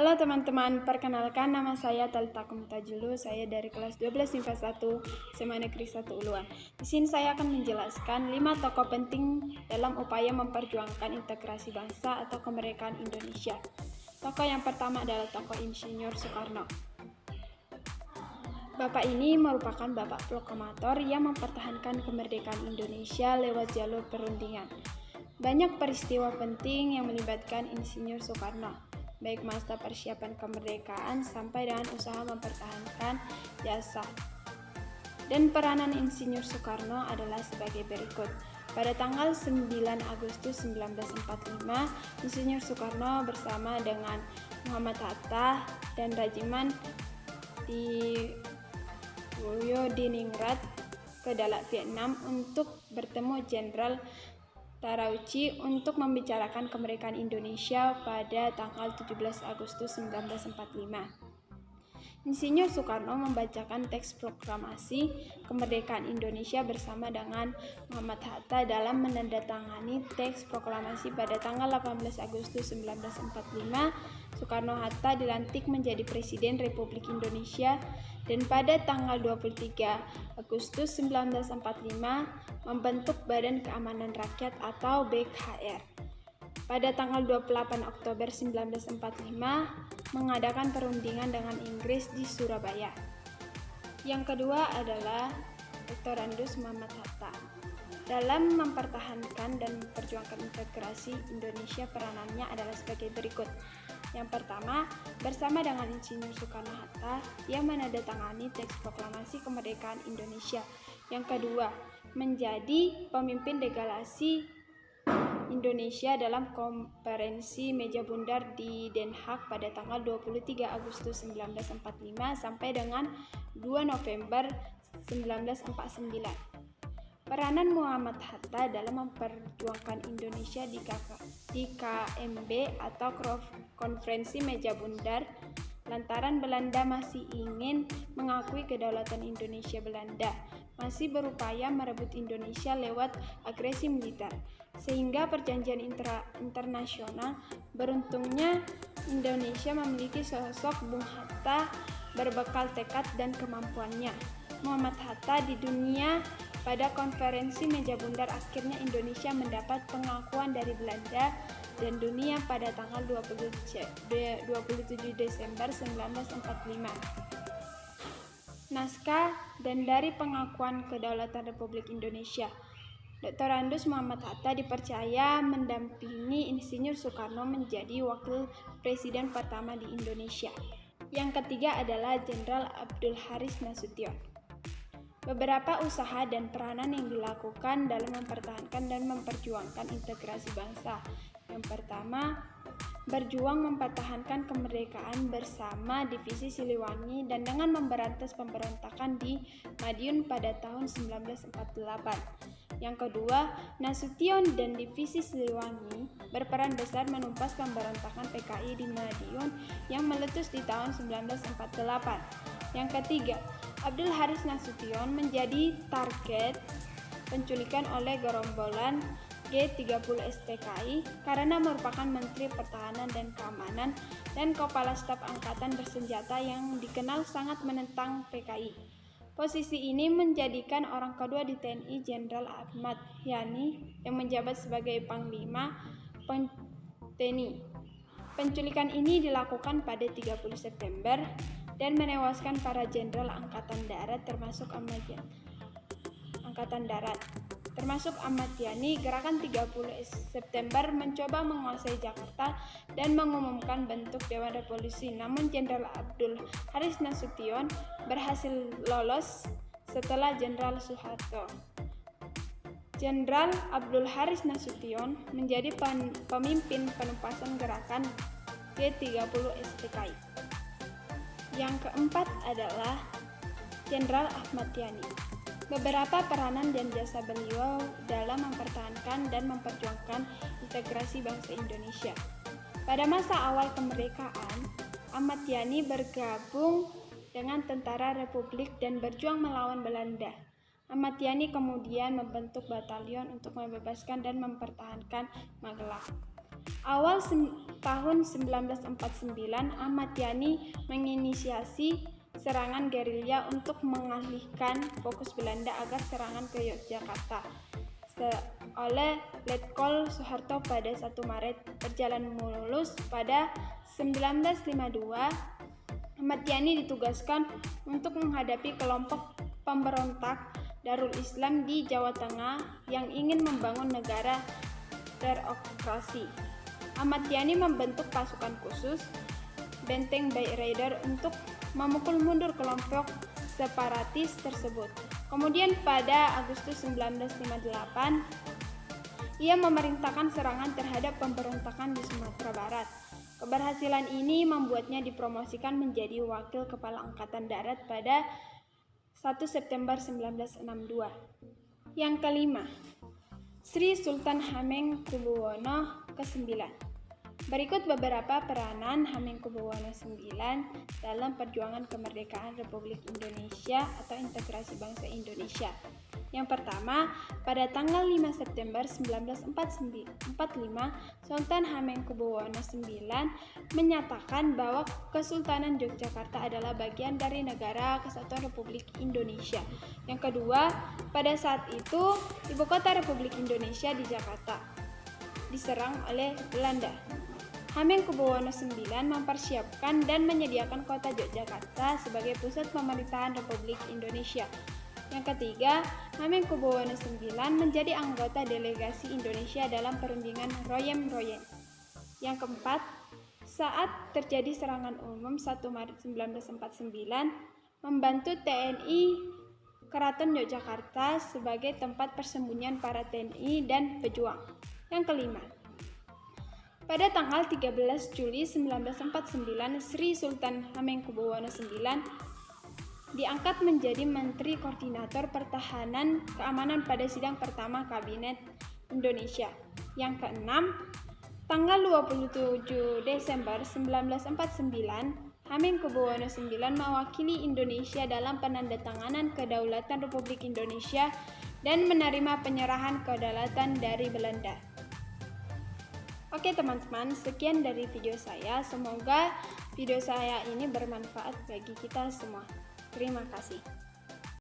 Halo teman-teman, perkenalkan nama saya Talita Kumtajulu. Saya dari kelas 12 IPA 1 SMA Negeri 1 Uluan. Di sini saya akan menjelaskan 5 tokoh penting dalam upaya memperjuangkan integrasi bangsa atau kemerdekaan Indonesia. Tokoh yang pertama adalah tokoh Insinyur Soekarno. Bapak ini merupakan bapak proklamator yang mempertahankan kemerdekaan Indonesia lewat jalur perundingan. Banyak peristiwa penting yang melibatkan Insinyur Soekarno, baik masa persiapan kemerdekaan sampai dengan usaha mempertahankan jasa. Dan peranan Insinyur Soekarno adalah sebagai berikut. Pada tanggal 9 Agustus 1945, Insinyur Soekarno bersama dengan Muhammad Hatta dan Rajiman Diningrat ke Dalat, Vietnam untuk bertemu Jenderal Tarauchi untuk membicarakan kemerdekaan Indonesia pada tanggal 17 Agustus 1945. Insinyur Soekarno membacakan teks proklamasi kemerdekaan Indonesia bersama dengan Muhammad Hatta dalam menandatangani teks proklamasi pada tanggal 18 Agustus 1945. Soekarno-Hatta dilantik menjadi Presiden Republik Indonesia dan pada tanggal 23 Agustus 1945 membentuk Badan Keamanan Rakyat atau BKR. Pada tanggal 28 Oktober 1945 mengadakan perundingan dengan Inggris di Surabaya. Yang kedua adalah Dr. Andus Muhammad Hatta. Dalam mempertahankan dan memperjuangkan integrasi Indonesia, peranannya adalah sebagai berikut. Yang pertama, bersama dengan Insinyur Soekarno-Hatta, ia menandatangani teks proklamasi kemerdekaan Indonesia. Yang kedua, menjadi pemimpin delegasi Indonesia dalam konferensi meja bundar di Den Haag pada tanggal 23 Agustus 1945 sampai dengan 2 November 1949. Peranan Muhammad Hatta dalam memperjuangkan Indonesia di KMB atau konferensi meja bundar lantaran Belanda masih ingin mengakui kedaulatan Indonesia. Belanda masih berupaya merebut Indonesia lewat agresi militer, sehingga perjanjian internasional. Beruntungnya Indonesia memiliki sosok Bung Hatta berbekal tekad dan kemampuannya. Muhammad Hatta di dunia pada konferensi meja bundar, akhirnya Indonesia mendapat pengakuan dari Belanda dan dunia pada tanggal 27 Desember 1945. Naskah dan dari pengakuan kedaulatan Republik Indonesia. Dr. Andus Muhammad Hatta dipercaya mendampingi Insinyur Soekarno menjadi wakil presiden pertama di Indonesia. Yang ketiga adalah Jenderal Abdul Haris Nasution. Beberapa usaha dan peranan yang dilakukan dalam mempertahankan dan memperjuangkan integrasi bangsa. Yang pertama, berjuang mempertahankan kemerdekaan bersama Divisi Siliwangi dan dengan memberantas pemberontakan di Madiun pada tahun 1948. Yang kedua, Nasution dan Divisi Siliwangi berperan besar menumpas pemberontakan PKI di Madiun yang meletus di tahun 1948. Yang ketiga, Abdul Haris Nasution menjadi target penculikan oleh gerombolan G30 SPKI karena merupakan Menteri Pertahanan dan Keamanan dan Kepala Staf Angkatan Bersenjata yang dikenal sangat menentang PKI. Posisi ini menjadikan orang kedua di TNI Jenderal Ahmad Yani yang menjabat sebagai Panglima TNI. Penculikan ini dilakukan pada 30 September dan menewaskan para jenderal Angkatan Darat termasuk Ahmad Yani. Gerakan 30 September mencoba menguasai Jakarta dan mengumumkan bentuk Dewan Revolusi, namun Jenderal Abdul Haris Nasution berhasil lolos setelah Jenderal Soeharto. Jenderal Abdul Haris Nasution menjadi pemimpin penumpasan gerakan G30 SPKI. Yang keempat adalah Jenderal Ahmad Yani. Beberapa peranan dan jasa beliau dalam mempertahankan dan memperjuangkan integrasi bangsa Indonesia. Pada masa awal kemerdekaan, Ahmad Yani bergabung dengan Tentara Republik dan berjuang melawan Belanda. Ahmad Yani kemudian membentuk batalion untuk membebaskan dan mempertahankan Magelang. Tahun 1949, Ahmad Yani menginisiasi serangan gerilya untuk mengalihkan fokus Belanda agar serangan ke Yogyakarta oleh Letkol Soeharto pada 1 Maret berjalan mulus. Pada 1952, Ahmad Yani ditugaskan untuk menghadapi kelompok pemberontak Darul Islam di Jawa Tengah yang ingin membangun negara terokrasi. Ahmad Yani membentuk pasukan khusus Benteng Bay Raider untuk memukul mundur kelompok separatis tersebut. Kemudian pada Agustus 1958, ia memerintahkan serangan terhadap pemberontakan di Sumatera Barat. Keberhasilan ini membuatnya dipromosikan menjadi Wakil Kepala Angkatan Darat pada 1 September 1962. Yang kelima, Sri Sultan Hamengkubuwono ke-9. Berikut beberapa peranan Hamengkubuwono IX dalam perjuangan kemerdekaan Republik Indonesia atau integrasi bangsa Indonesia. Yang pertama, pada tanggal 5 September 1945, Sultan Hamengkubuwono IX menyatakan bahwa Kesultanan Yogyakarta adalah bagian dari Negara Kesatuan Republik Indonesia. Yang kedua, pada saat itu ibu kota Republik Indonesia di Jakarta diserang oleh Belanda. Hamengkubuwono IX mempersiapkan dan menyediakan kota Yogyakarta sebagai pusat pemerintahan Republik Indonesia. Yang ketiga, Hamengkubuwono IX menjadi anggota delegasi Indonesia dalam perundingan Royem-Royem. Yang keempat, saat terjadi serangan umum 1 Maret 1949, membantu TNI Keraton Yogyakarta sebagai tempat persembunyian para TNI dan pejuang. Yang kelima, pada tanggal 13 Juli 1949, Sri Sultan Hamengkubuwono IX diangkat menjadi Menteri Koordinator Pertahanan Keamanan pada sidang pertama Kabinet Indonesia. Yang keenam, tanggal 27 Desember 1949, Hamengkubuwono IX mewakili Indonesia dalam penandatanganan kedaulatan Republik Indonesia dan menerima penyerahan kedaulatan dari Belanda. Oke teman-teman, sekian dari video saya. Semoga video saya ini bermanfaat bagi kita semua. Terima kasih.